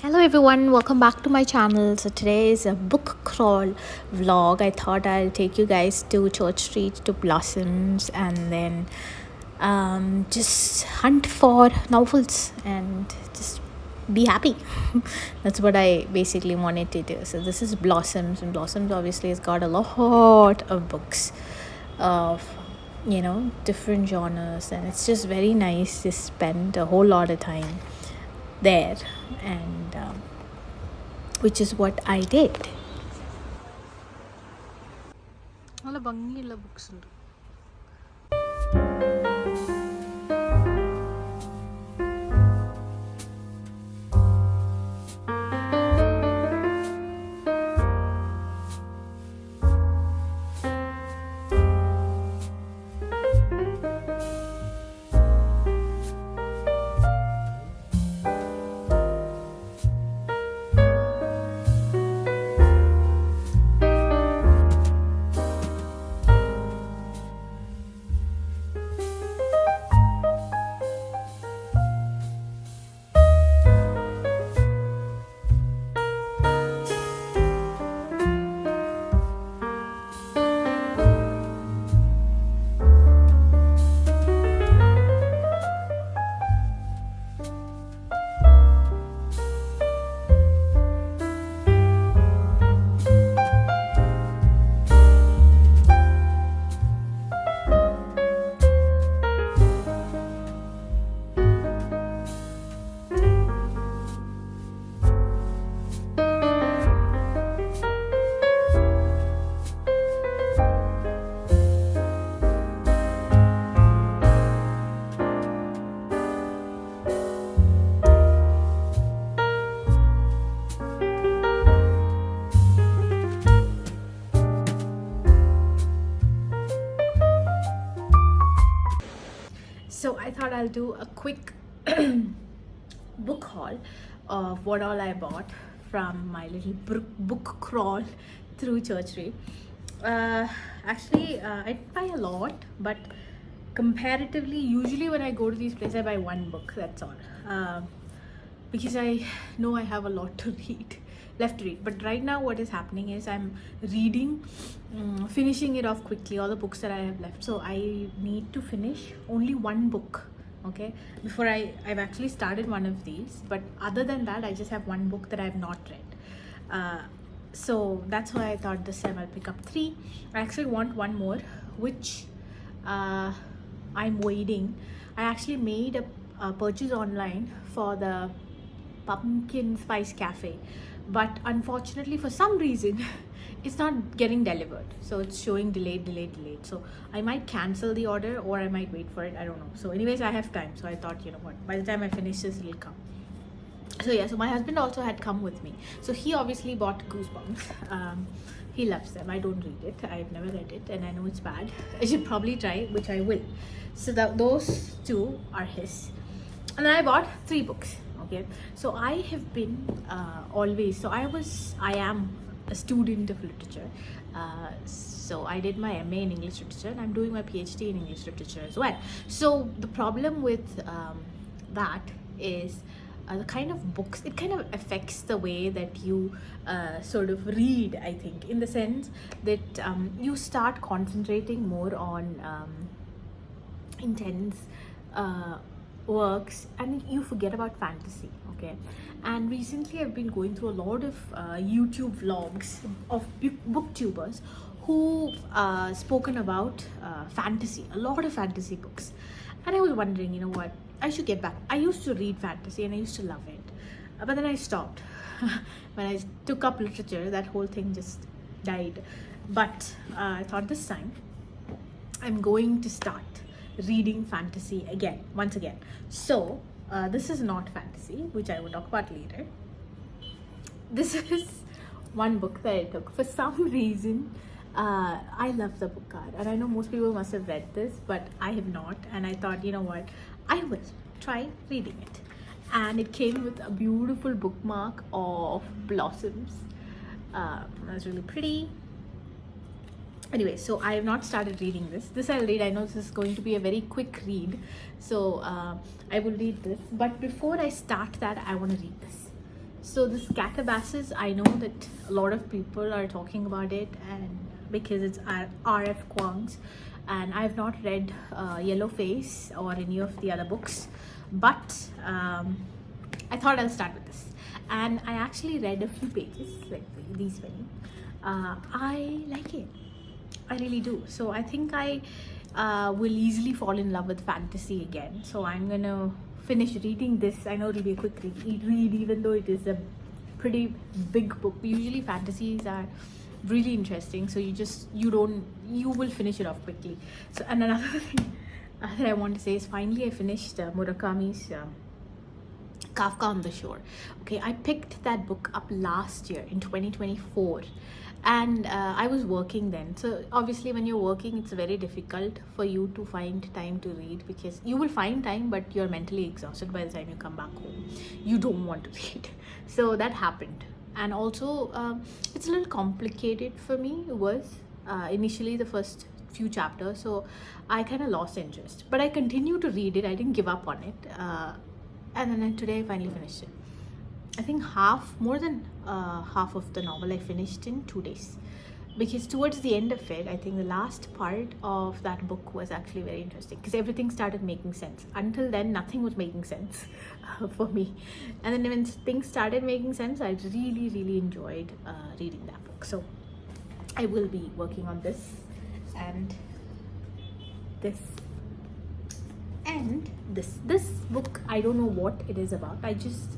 Hello everyone, welcome back to my channel. So today is a book crawl vlog. I thought I'll take you guys to Church Street to Blossoms and then just hunt for novels and just be happy. That's what I basically wanted to do. So this is Blossoms, and Blossoms obviously has got a lot of books of different genres, and it's just very nice to spend a whole lot of time there, and which is what I did. നല്ല ഭംഗിയുള്ള books ഉണ്ട്. So I thought I'll do a quick book haul of what all I bought from my little book crawl through Church Street. I didn't buy a lot, but comparatively, usually when I go to these places, I buy one book. That's all. Because I know I have a lot to read, left to read. But right now what is happening is I'm reading, finishing it off quickly, all the books that I have left. So I need to finish only one book, okay, before I've actually started one of these. But other than that, I just have one book that I have not read. So that's why I thought this time I'll pick up 3. I actually want one more, which I'm waiting. I actually made a purchase online for the pumpkin spice cafe, but unfortunately for some reason it's not getting delivered, so it's showing delayed. So I might cancel the order, or I might wait for it. I don't know. So anyways, I have time, so I thought, you know what, by the time I finish this, it'll come. So yeah, so my husband also had come with me, so he obviously bought Goosebumps. He loves them. I don't read it, I've never read it, and I know it's bad. I should probably try, which I will. So those 2 are his, and then I bought 3 books. Okay, so I have been always, so I am a student of literature. So I did my MA in English literature, and I'm doing my PhD in English literature as well. So the problem with that is the kind of books, it kind of affects the way that you sort of read, I think, in the sense that you start concentrating more on intense works, and you forget about fantasy. Okay, and recently I've been going through a lot of YouTube vlogs of booktubers who spoken about fantasy, a lot of fantasy books, and I was wondering, you know what, I should get back. I used to read fantasy and I used to love it, but then I stopped. When I took up literature, that whole thing just died. But I thought this time I'm going to start reading fantasy once again. So this is not fantasy, which I will talk about later. This is one book that I took. For some reason, I love the book card, and I know most people must have read this, but I have not. And I thought, you know what, I will try reading it. And it came with a beautiful bookmark of Blossoms. It was really pretty. Anyway, so I have not started reading this. I'll read. I know this is going to be a very quick read, so I will read this. But before I start that, I want to read this. So this Catabasis, I know that a lot of people are talking about it, and because it's R.F. Kuang's, and I have not read Yellow Face or any of the other books, but I thought I'll start with this. And I actually read a few pages, like these many. I like it. I really do. So I think I will easily fall in love with fantasy again. So I'm gonna finish reading this. I know it'll be a quick read, even though it is a pretty big book. Usually fantasies are really interesting, so you will finish it off quickly. So, and another thing that I want to say is, finally I finished Murakami's Kafka on the Shore. Okay, I picked that book up last year in 2024, and I was working then. So obviously when you're working, it's very difficult for you to find time to read, because you will find time, but you're mentally exhausted by the time you come back home. You don't want to read. So that happened. And also it's a little complicated for me. It was initially the first few chapters, so I kind of lost interest, but I continued to read it. I didn't give up on it, and then today I finally finished it. I think more than half of the novel I finished in 2 days, because towards the end of it, I think the last part of that book was actually very interesting, because everything started making sense. Until then, nothing was making sense for me, and then when things started making sense, I really enjoyed reading that book. So I will be working on this and this and this book. I don't know what it is about. I just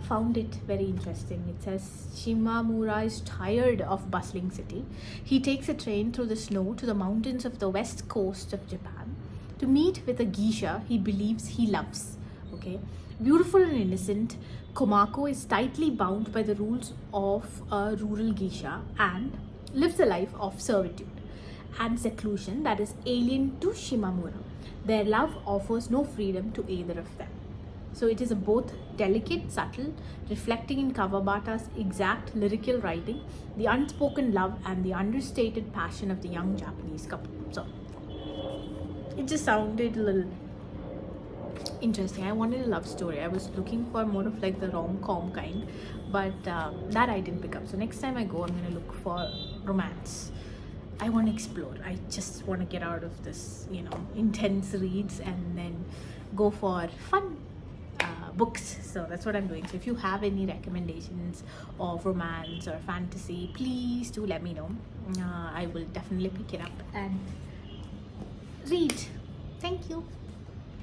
found it very interesting. It says Shimamura is tired of bustling city. He takes a train through the snow to the mountains of the west coast of Japan to meet with a geisha he believes he loves. Okay, beautiful and innocent, Komako is tightly bound by the rules of a rural geisha and lives a life of servitude and seclusion that is alien to Shimamura. Their love offers no freedom to either of them. So it is a both delicate, subtle, reflecting in Kawabata's exact lyrical writing, the unspoken love and the understated passion of the young Japanese couple. So it just sounded a little interesting. I wanted a love story. I was looking for more of like the rom-com kind, but that I didn't pick up. So next time I go, I'm gonna look for romance. I want to explore. I just want to get out of this, intense reads, and then go for fun books. So that's what I'm doing. So if you have any recommendations of romance or fantasy, please do let me know. I will definitely pick it up and read. Thank you.